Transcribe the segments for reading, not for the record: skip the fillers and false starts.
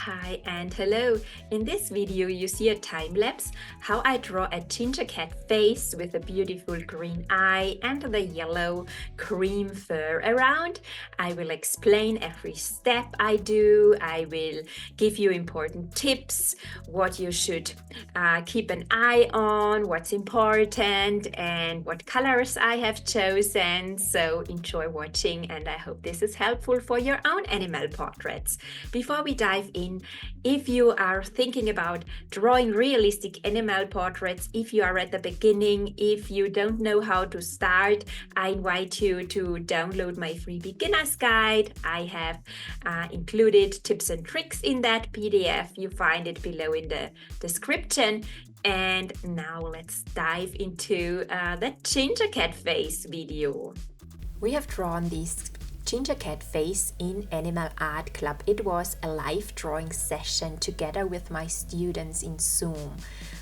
Hi and hello! In this video you see a time lapse how I draw a ginger cat face with a beautiful green eye and the yellow cream fur around. I will explain every step I do. I will give you important tips, what you should keep an eye on, what's important and what colors I have chosen. So enjoy watching and I hope this is helpful for your own animal portraits. Before we dive in, if you are thinking about drawing realistic animal portraits, if you are at the beginning, if you don't know how to start, I invite you to download my free beginner's guide. I have included tips and tricks in that PDF. You find it below in the description. And now let's dive into the ginger cat face video. We have drawn these ginger cat face in Animal Art Club. It was a live drawing session together with my students in Zoom.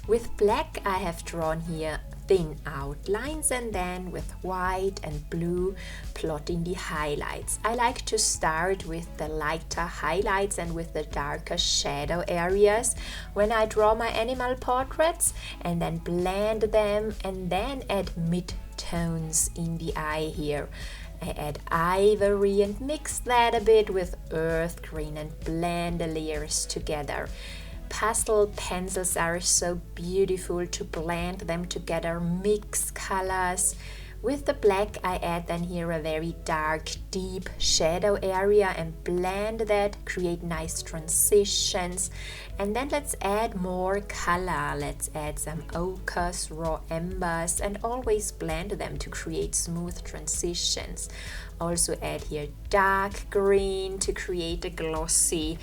With black I have drawn here thin outlines and then with white and blue plotting the highlights. I like to start with the lighter highlights and with the darker shadow areas when I draw my animal portraits, and then blend them and then add mid-tones in the eye here. I add ivory and mix that a bit with earth green and blend the layers together. Pastel pencils are so beautiful to blend them together, mix colors. With the black I add then here a very dark, deep shadow area and blend that, create nice transitions. And then let's add more color. Let's add some ochres, raw embers, and always blend them to create smooth transitions. Also add here dark green to create a glossy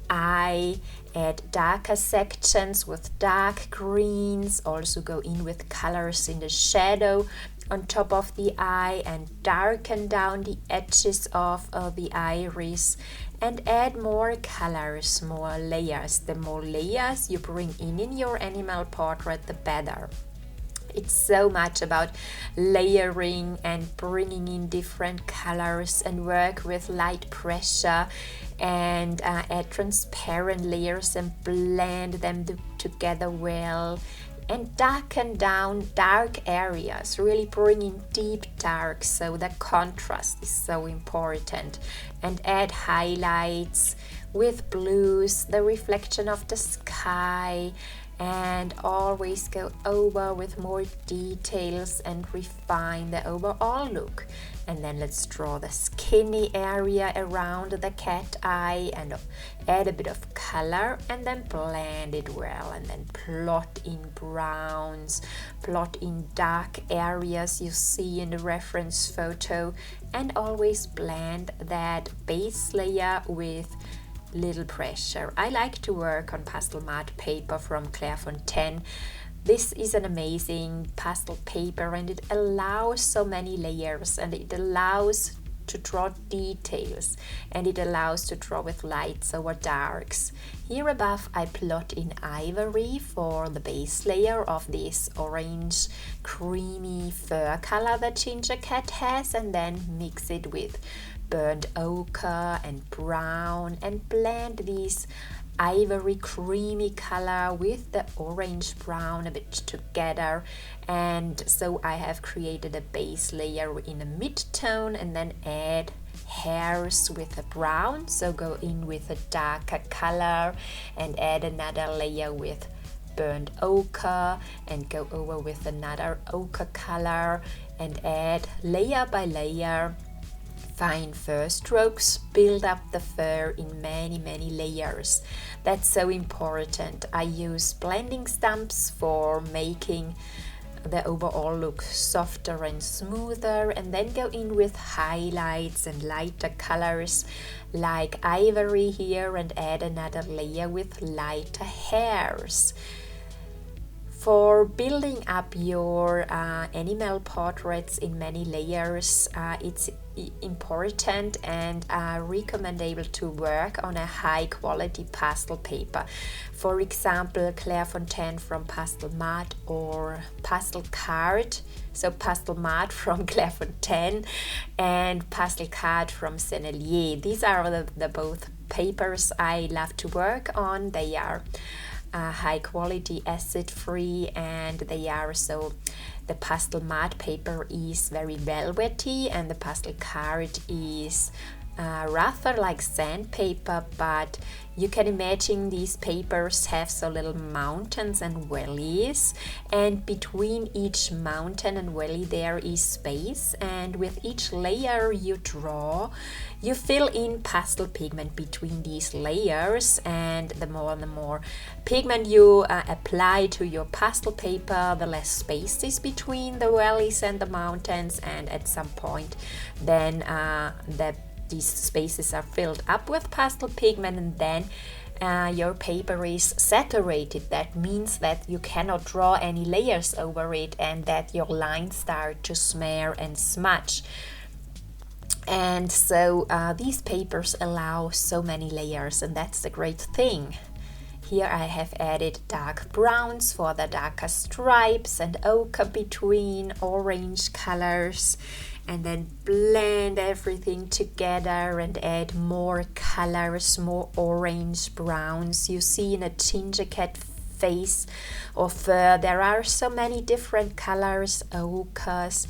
eye. Add darker sections with dark greens. Also go in with colors in the shadow on top of the eye and darken down the edges of the iris and add more colors, more layers. The more layers you bring in your animal portrait, the better. It's so much about layering and bringing in different colors and work with light pressure and add transparent layers and blend them together well. And darken down dark areas, really bring in deep dark, so the contrast is so important. And add highlights with blues, the reflection of the sky, and always go over with more details and refine the overall look. And then let's draw the skinny area around the cat eye and add a bit of color and then blend it well, and then plot in browns, plot in dark areas you see in the reference photo, and always blend that base layer with little pressure. I like to work on pastel matte paper from Clairefontaine. This is an amazing pastel paper and it allows so many layers and it allows to draw details and it allows to draw with lights over darks. Here above I plot in ivory for the base layer of this orange creamy fur color that ginger cat has, and then mix it with burnt ochre and brown and blend these ivory creamy color with the orange brown a bit together. And so I have created a base layer in a mid-tone and then add hairs with a brown, so go in with a darker color and add another layer with burnt ochre and go over with another ochre color and add layer by layer fine fur strokes, build up the fur in many layers. That's so important. I use blending stumps for making the overall look softer and smoother, and then go in with highlights and lighter colors like ivory here and add another layer with lighter hairs. For building up your animal portraits in many layers, it's important and recommendable to work on a high quality pastel paper. For example, Clairefontaine from Pastel Matte or Pastel Card. So Pastel Matte from Clairefontaine and Pastel Card from Sennelier. These are the both papers I love to work on. They are high quality, acid free, and they are so the pastel matte paper is very velvety and the pastel card is rather like sandpaper, but you can imagine these papers have so little mountains and valleys, and between each mountain and valley there is space, and with each layer you draw, you fill in pastel pigment between these layers, and the more pigment you apply to your pastel paper, the less space is between the valleys and the mountains, and at some point then these spaces are filled up with pastel pigment, and then your paper is saturated. That means that you cannot draw any layers over it and that your lines start to smear and smudge. And so these papers allow so many layers, and that's the great thing. Here I have added dark browns for the darker stripes and ochre between orange colors, and then blend everything together and add more colors, more orange browns. You see in a ginger cat face or fur there are so many different colors: ochres,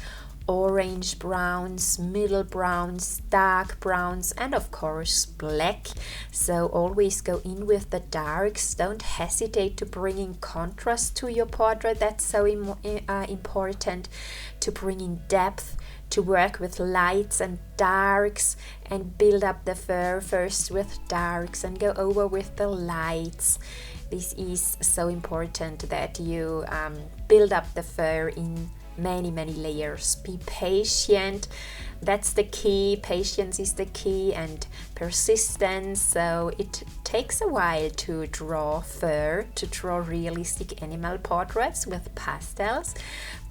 orange browns, middle browns, dark browns, and of course black. So always go in with the darks. Don't hesitate to bring in contrast to your portrait. That's so important, to bring in depth, to work with lights and darks and build up the fur first with darks and go over with the lights. This is so important that you build up the fur in many layers. Be patient, that's the key. Patience is the key, and persistence. So it takes a while to draw fur, to draw realistic animal portraits with pastels,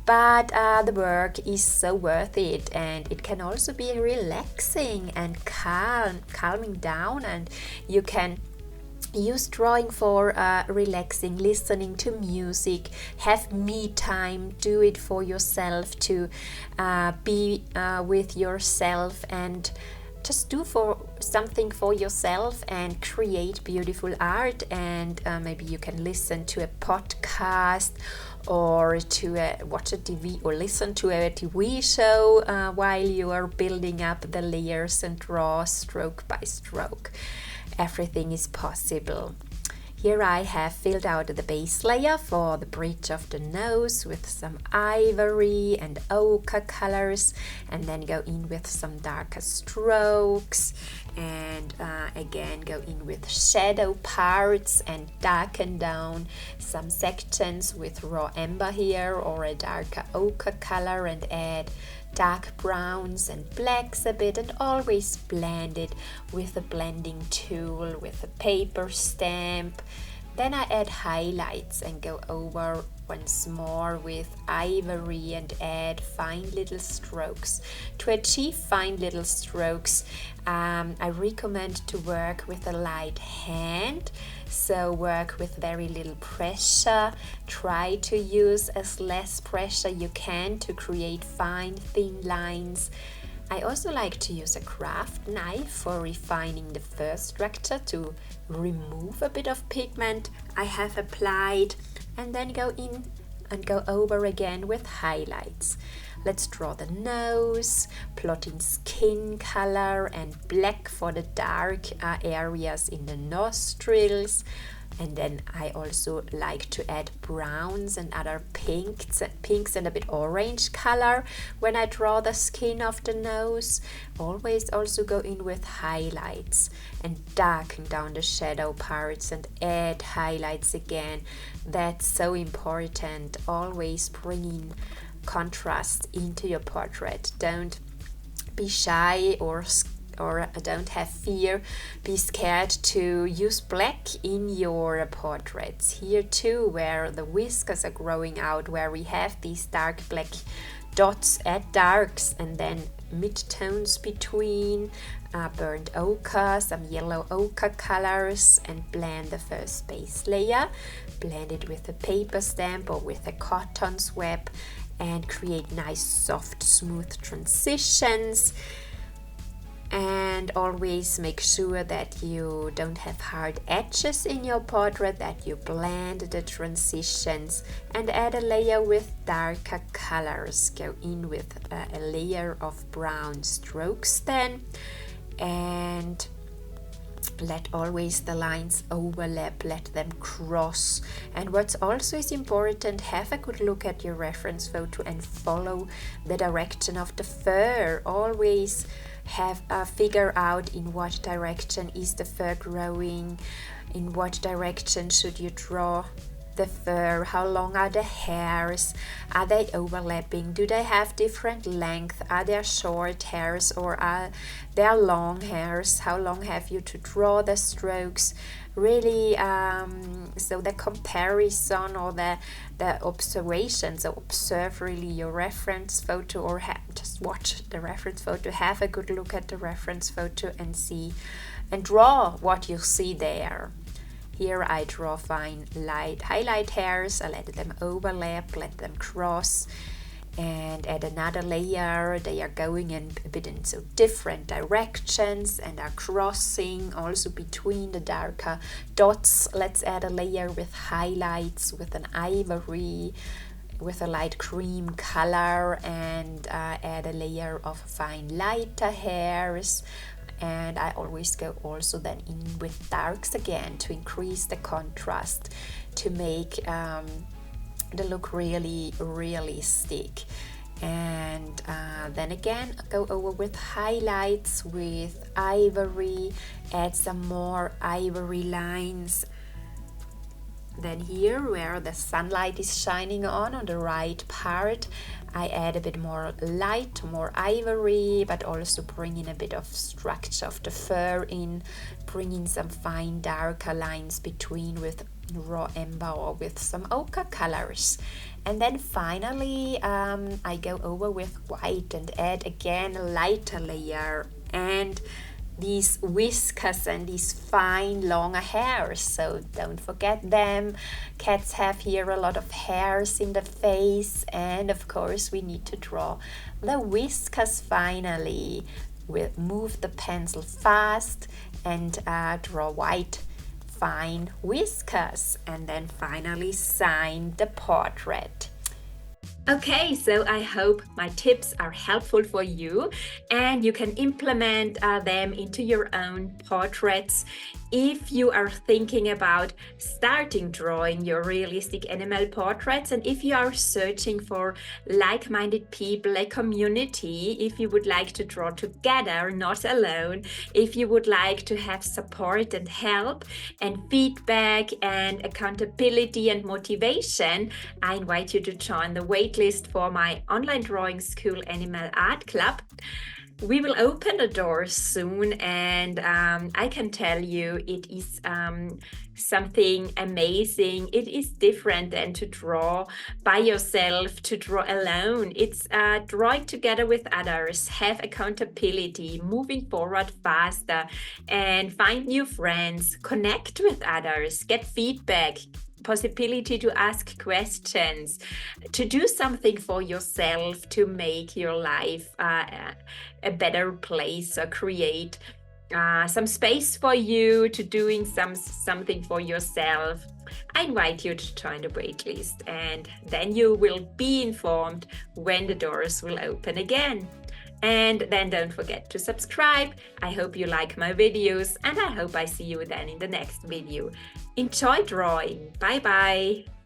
but the work is so worth it, and it can also be relaxing and calming down, and you can use drawing for relaxing, listening to music, have me time, do it for yourself, to be with yourself and just do something for yourself and create beautiful art. And maybe you can listen to a podcast or to watch a TV or listen to a TV show while you are building up the layers and draw stroke by stroke. Everything is possible. Here I have filled out the base layer for the bridge of the nose with some ivory and ochre colors, and then go in with some darker strokes, and again go in with shadow parts and darken down some sections with raw amber here or a darker ochre color, and add dark browns and blacks a bit, and always blend it with a blending tool, with a paper stamp. Then I add highlights and go over once more with ivory and add fine little strokes. To achieve fine little strokes, I recommend to work with a light hand, so work with very little pressure. Try to use as less pressure you can to create fine thin lines. I also like to use a craft knife for refining the fur structure, to remove a bit of pigment I have applied, and then go in and go over again with highlights. Let's draw the nose, plot in skin color and black for the dark areas in the nostrils. And then I also like to add browns and other pinks and a bit orange color when I draw the skin of the nose. Always also go in with highlights and darken down the shadow parts and add highlights again. That's so important. Always bringing contrast into your portrait. Don't be shy or don't have fear, be scared to use black in your portraits. Here too, where the whiskers are growing out, where we have these dark black dots, add darks and then mid-tones between, burnt ochre, some yellow ochre colors, and blend the first base layer. Blend it with a paper stamp or with a cotton swab and create nice soft smooth transitions. And And always make sure that you don't have hard edges in your portrait, that you blend the transitions and add a layer with darker colors. Go in with a layer of brown strokes then, and let always the lines overlap, let them cross. And what's also is important, have a good look at your reference photo and follow the direction of the fur. Always have a figure out in what direction is the fur growing, in what direction should you draw the fur, how long are the hairs, are they overlapping, do they have different length, are there short hairs or are there long hairs, how long have you to draw the strokes. Really, so the comparison or the observation, so observe really your reference photo, or just watch the reference photo, have a good look at the reference photo and see and draw what you see there. Here I draw fine light highlight hairs, I let them overlap, let them cross, and add another layer. They are going in a bit in so different directions and are crossing also between the darker dots. Let's add a layer with highlights, with an ivory, with a light cream color, and add a layer of fine lighter hairs. And I always go also then in with darks again to increase the contrast, to make the look really realistic. And then again go over with highlights with ivory, add some more ivory lines. Then here where the sunlight is shining on the right part, I add a bit more light, more ivory, but also bring in a bit of structure of the fur in, bring in some fine darker lines between with raw amber or with some ochre colors. And then finally I go over with white and add again a lighter layer and these whiskers and these fine longer hairs, so don't forget them. Cats have here a lot of hairs in the face, and of course we need to draw the whiskers finally. We'll move the pencil fast and draw white fine whiskers, and then finally sign the portrait. Okay, so I hope my tips are helpful for you and you can implement them into your own portraits. If you are thinking about starting drawing your realistic animal portraits, and if you are searching for like-minded people, a community, if you would like to draw together, not alone, if you would like to have support and help and feedback and accountability and motivation, I invite you to join the waitlist for my online drawing school Animal Art Club. We will open the doors soon, and I can tell you it is something amazing. It is different than to draw by yourself, to draw alone. It's drawing together with others, have accountability, moving forward faster, and find new friends, connect with others, get feedback, possibility to ask questions, to do something for yourself to make your life a better place, or create some space for you to doing something for yourself. I invite you to join the waitlist, and then you will be informed when the doors will open again. And then don't forget to subscribe. I hope you like my videos, and I hope I see you then in the next video. Enjoy drawing. Bye bye.